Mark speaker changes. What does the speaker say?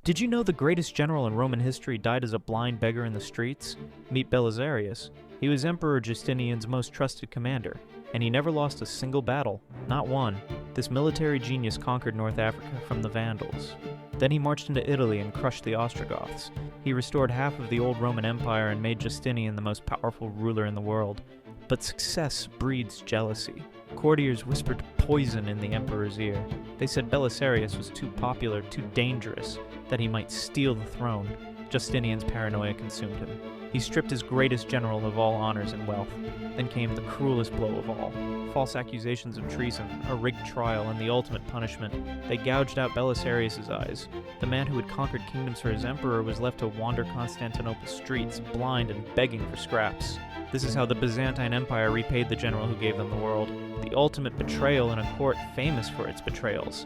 Speaker 1: Did you know the greatest general in Roman history died as a blind beggar in the streets? Meet Belisarius. He was Emperor Justinian's most trusted commander, and he never lost a single battle, not one. This military genius conquered North Africa from the Vandals. Then he marched into Italy and crushed the Ostrogoths. He restored half of the old Roman Empire and made Justinian the most powerful ruler in the world. But success breeds jealousy. Courtiers whispered poison in the emperor's ear. They said Belisarius was too popular, too dangerous, that he might steal the throne. Justinian's paranoia consumed him. He stripped his greatest general of all honors and wealth. Then came the cruelest blow of all. False accusations of treason, a rigged trial, and the ultimate punishment. They gouged out Belisarius' eyes. The man who had conquered kingdoms for his emperor was left to wander Constantinople's streets, blind and begging for scraps. This is how the Byzantine Empire repaid the general who gave them the world. The ultimate betrayal in a court famous for its betrayals.